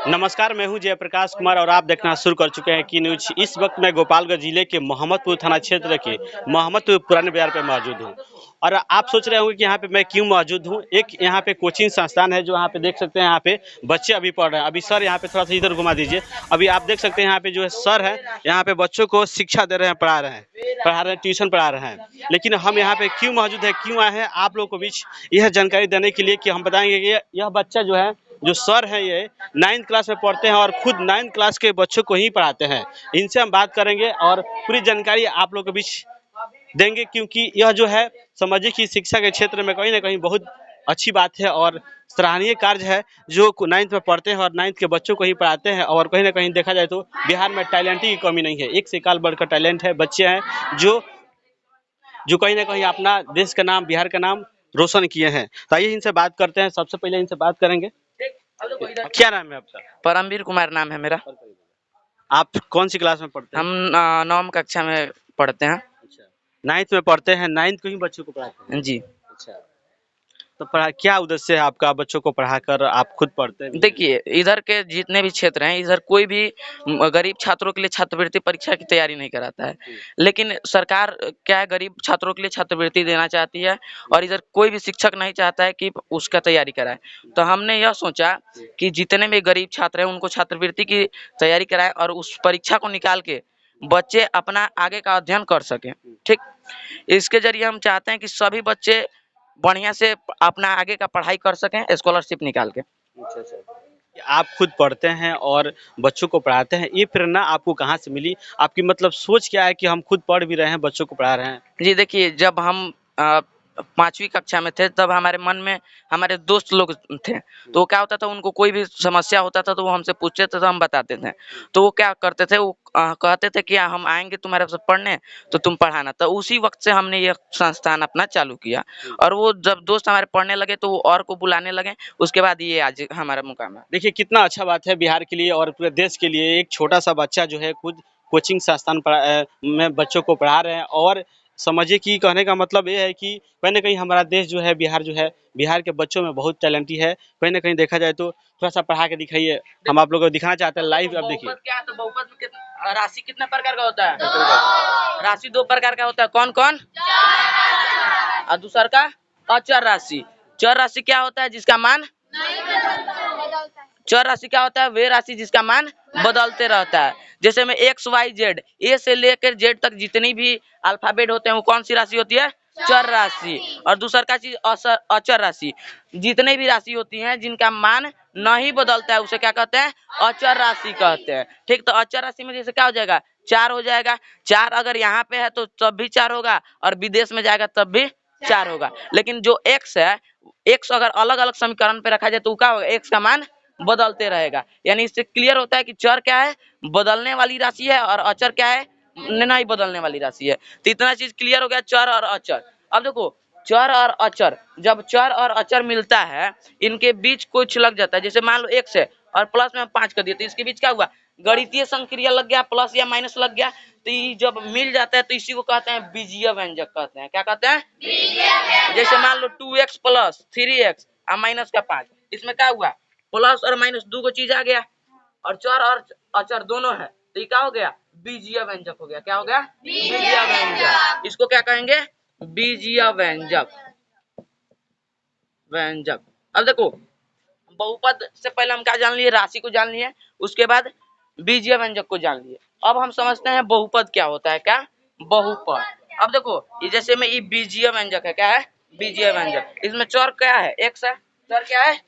नमस्कार, मैं हूं जयप्रकाश कुमार और आप देखना शुरू कर चुके हैं की न्यूज। इस वक्त मैं गोपालगंज जिले के मोहम्मदपुर थाना क्षेत्र के मोहम्मदपुर पुराने बाजार पे मौजूद हूं और आप सोच रहे होंगे कि यहाँ पे मैं क्यों मौजूद हूं। एक यहाँ पे कोचिंग संस्थान है जो यहाँ पे देख सकते हैं, यहाँ पे बच्चे अभी पढ़ रहे हैं। अभी सर यहाँ पे थोड़ा सा इधर घुमा दीजिए। अभी आप देख सकते हैं यहाँ पे जो है सर है, यहाँ पे बच्चों को शिक्षा दे रहे हैं, पढ़ा रहे हैं, ट्यूशन पढ़ा रहे हैं। लेकिन हम यहाँ पे क्यों मौजूद है, क्यों आए हैं आप लोगों को बीच यह जानकारी देने के लिए कि हम बताएंगे कि यह बच्चा जो है, जो सर है, ये 9th क्लास में पढ़ते हैं और खुद 9th क्लास के बच्चों को ही पढ़ाते हैं। इनसे हम बात करेंगे और पूरी जानकारी आप लोगों के बीच देंगे, क्योंकि यह जो है सामाजिक की शिक्षा के क्षेत्र में कहीं ना कहीं बहुत अच्छी बात है और सराहनीय कार्य है। जो 9th में पढ़ते हैं और 9th के बच्चों को ही पढ़ाते हैं और कहीं ना कहीं देखा जाए तो बिहार में टैलेंट की कमी नहीं है। एक से एक बढ़कर टैलेंट है, बच्चे हैं जो जो कहीं ना कहीं अपना देश का नाम, बिहार का नाम रोशन किए हैं। तो आइए इनसे बात करते हैं। सबसे पहले इनसे बात करेंगे, क्या नाम है आपका? परमवीर कुमार नाम है मेरा। आप कौन सी क्लास में पढ़ते हैं? हम 9वीं कक्षा में पढ़ते हैं। अच्छा, 9th में पढ़ते हैं, 9th को ही बच्चों को पढ़ाते हैं? जी। अच्छा, तो पढ़ा क्या उद्देश्य है आपका, बच्चों को पढ़ाकर आप खुद पढ़ते भी हैं? देखिए, इधर के जितने भी क्षेत्र हैं, इधर कोई भी गरीब छात्रों के लिए छात्रवृत्ति परीक्षा की तैयारी नहीं कराता है। लेकिन सरकार क्या है, गरीब छात्रों के लिए छात्रवृत्ति देना चाहती है और इधर कोई भी शिक्षक नहीं चाहता है कि उसका तैयारी कराए। तो हमने यह सोचा कि जितने भी गरीब छात्र हैं उनको छात्रवृत्ति की तैयारी कराए और उस परीक्षा को निकाल के बच्चे अपना आगे का अध्ययन कर सकें। ठीक, इसके जरिए हम चाहते हैं कि सभी बच्चे बढ़िया से अपना आगे का पढ़ाई कर सकें स्कॉलरशिप निकाल के। अच्छा अच्छा, आप खुद पढ़ते हैं और बच्चों को पढ़ाते हैं, ये प्रेरणा आपको कहाँ से मिली? आपकी मतलब सोच क्या है कि हम खुद पढ़ भी रहे हैं, बच्चों को पढ़ा रहे हैं? जी देखिए, जब हम 5वीं कक्षा में थे तब हमारे मन में हमारे दोस्त लोग थे। तो क्या होता था, उनको कोई भी समस्या होता था तो वो हमसे पूछते थे तो हम बताते थे। तो वो क्या करते थे, वो कहते थे कि हम आएँगे तुम्हारे से पढ़ने तो तुम पढ़ाना। तो उसी वक़्त से हमने ये संस्थान अपना चालू किया और वो जब दोस्त हमारे पढ़ने लगे तो वो और को बुलाने लगे। उसके बाद ये आज हमारा मुकाम है। देखिए कितना अच्छा बात है बिहार के लिए और पूरे देश के लिए। एक छोटा सा बच्चा जो है खुद कोचिंग संस्थान में बच्चों को पढ़ा रहे हैं और समझिए कि कहने का मतलब ये है कि कहीं ना कहीं हमारा देश जो है, बिहार जो है, बिहार के बच्चों में बहुत टैलेंटी है। कहीं ना कहीं देखा जाए तो थोड़ा सा पढ़ा के दिखाइए, हम आप लोगों को दिखाना चाहते हैं लाइव। अब देखिए क्या है, तो बहुपद में राशि कितने प्रकार का होता है? राशि 2 प्रकार का होता है। कौन कौन? और दूसरा का अचर राशि। चर राशि क्या होता है? जिसका मान चर राशि क्या होता है? वे राशि जिसका मान बदलते रहता है। जैसे में एक्स वाई जेड, ए से लेकर जेड तक जितनी भी अल्फाबेट होते हैं वो कौन सी राशि होती है? चर राशि। और दूसरा का चीज अचर राशि। जितने भी राशि होती हैं जिनका मान नहीं बदलता है उसे क्या कहते हैं? अचर राशि कहते हैं। ठीक, तो अचर राशि में जैसे क्या हो जाएगा? 4 हो जाएगा। 4 अगर यहाँ पे है तो तब भी 4 होगा और विदेश में जाएगा तब भी 4 होगा। लेकिन जो एक्स है, एक्स अगर अलग अलग समीकरण पे रखा जाए तो क्या होगा? एक्स का मान बदलते रहेगा। यानी इससे क्लियर होता है कि चर क्या है? बदलने वाली राशि है और अचर क्या है? नहीं बदलने वाली राशि है। तो इतना चीज क्लियर हो गया, चर और अचर। अब देखो, चर और अचर, जब चर और अचर मिलता है, इनके बीच कुछ लग जाता है। जैसे मान लो एक्स है और प्लस में 5 कर दिया तो इसके बीच क्या हुआ? गणितीय संक्रिया लग गया, प्लस या माइनस लग गया। तो ये जब मिल जाता है तो इसी को कहते हैं बीजीय व्यंजक कहते हैं। क्या कहते हैं? जैसे मान लो 2x प्लस 3x और माइनस का 5, इसमें क्या हुआ? प्लस और माइनस दो को चीज आ गया और चर और अचर दोनों है तो ये क्या हो गया? बीजीय व्यंजक हो गया। क्या हो गया? बीजीय व्यंजक। इसको क्या कहेंगे? बीजीय व्यंजक। व्यंजक। अब देखो, बहुपद से पहले हम क्या जान लिए? राशि को जान लिए, उसके बाद बीजीय व्यंजक को जान लिए। अब हम समझते हैं बहुपद क्या होता है। क्या? बहुपद। अब देखो, ये जैसे में ये बीजीय व्यंजक है। क्या है? बीजीय व्यंजक। इसमें चर क्या है? एक्स है। चर क्या है?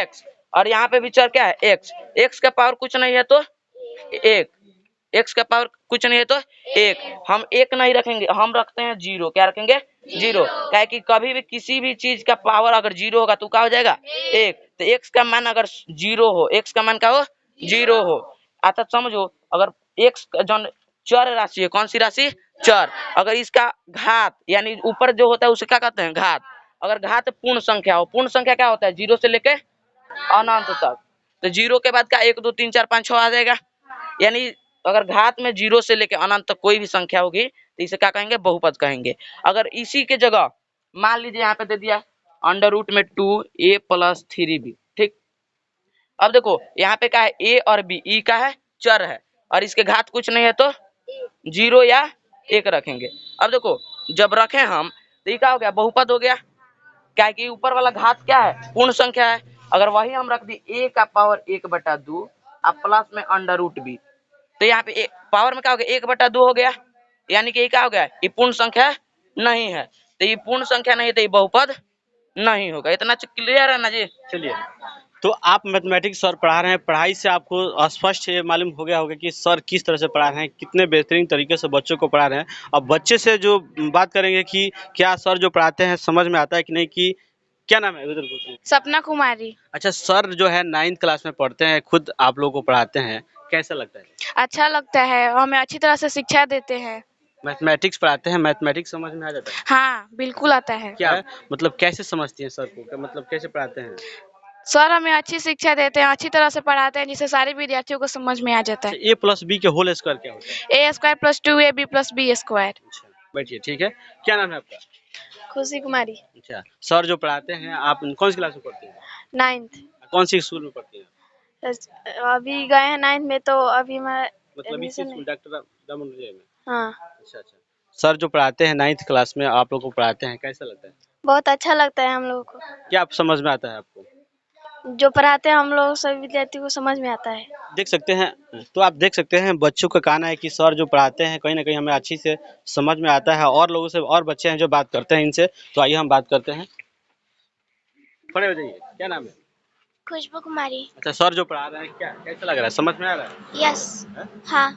एक्स। और यहाँ पे भी चर क्या है? एक्स। एक्स का पावर कुछ नहीं है तो एक। एक्स का पावर कुछ नहीं है तो एक। हम एक नहीं रखेंगे, हम रखते हैं जीरो। क्या रखेंगे? जीरो। क्या है कि कभी भी किसी भी चीज का पावर अगर जीरो होगा तो क्या हो जाएगा? एक। तो एक्स का मान अगर जीरो हो, एक्स का मान क्या हो? जीरो हो। अर्थात समझो, अगर एक्स जो चर राशि है, कौन सी राशि? चर। अगर इसका घात यानी ऊपर जो होता है उसे क्या कहते हैं? घात। अगर घात पूर्ण संख्या हो, पूर्ण संख्या क्या होता है? जीरो से लेके अनंत तक। तो जीरो के बाद क्या? 1 2 3 4 5 6 आ जाएगा। यानी अगर घात में जीरो से लेकर अनंत तक कोई भी संख्या होगी तो इसे क्या कहेंगे? बहुपद कहेंगे। अगर इसी के जगह मान लीजिए यहाँ पे दे दिया अंडर रूट में 2a + 3b। ठीक, अब देखो यहाँ पे क्या है, ए और बी, ई का है चर है, और इसके घात कुछ नहीं है तो 0 या 1 रखेंगे। अब देखो जब रखें हम तो ये क्या हो गया, बहुपद हो गया, क्या कि ऊपर वाला घात क्या है, पूर्ण संख्या है। अगर वही हम रख दी a का पावर 1/2 अब प्लस में अंडर रूट b, तो यहाँ पे पावर में क्या हो गया, 1/2 हो गया, यानी कि ये क्या हो गया, ये पूर्ण संख्या नहीं है। तो ये पूर्ण संख्या नहीं है तो ये बहुपद नहीं होगा। इतना क्लियर है ना जी? चलिए, तो आप मैथमेटिक्स सर पढ़ा रहे हैं, पढ़ाई से आपको स्पष्ट ये मालूम हो गया होगा कि सर किस तरह से पढ़ा रहे हैं, कितने बेहतरीन तरीके से बच्चों को पढ़ा रहे हैं। अब बच्चे से जो बात करेंगे कि क्या सर जो पढ़ाते हैं समझ में आता है कि नहीं, कि क्या नाम है उधर पूछिए। सपना कुमारी। अच्छा, सर जो है 9th क्लास में पढ़ते हैं, खुद आप लोगों को पढ़ाते हैं, कैसा लगता है? अच्छा लगता है, हमें अच्छी तरह से शिक्षा देते हैं। मैथमेटिक्स पढ़ाते हैं, मैथमेटिक्स समझ में आ जाता है? हाँ बिल्कुल आता है। क्या मतलब कैसे समझती हैं सर को, मतलब कैसे पढ़ाते हैं? सर हमें अच्छी शिक्षा देते हैं, अच्छी तरह से पढ़ाते हैं, जिससे सारे विद्यार्थियों को समझ में आ जाता है। ए प्लस बी के होल स्क्वायर क्या होता है? a² + 2ab + b²। अच्छा, बैठिए, ठीक है। क्या नाम है आपका? खुशी कुमारी। अच्छा, सर जो पढ़ाते हैं, आप कौन सी क्लास में पढ़ते हैं? 9th। कौन सी स्कूल में पढ़ते हैं? अभी गए हैं 9th में, तो अभी मैं मतलब इसी स्कूल डॉक्टर रामानुजन में? हाँ अच्छा अच्छा। सर जो पढ़ाते हैं 9th क्लास में, आप लोग को पढ़ाते हैं, कैसा लगता है? बहुत अच्छा लगता है हम लोगों को। क्या आप समझ में आता है आपको? जो पढ़ाते हैं हम लोग सभी विद्यार्थियों को समझ में आता है। देख सकते हैं, तो आप देख सकते हैं बच्चों का कहना है कि सर जो पढ़ाते हैं कहीं ना कहीं हमें अच्छी से समझ में आता है। और लोगों से, और बच्चे हैं जो बात करते हैं इनसे, तो आइए हम बात करते हैं। खड़े हो जाइए, क्या नाम है? खुशबू कुमारी। अच्छा, सर जो पढ़ा रहे हैं क्या कैसा लग रहा है, समझ में आ रहा है? यस। हाँ।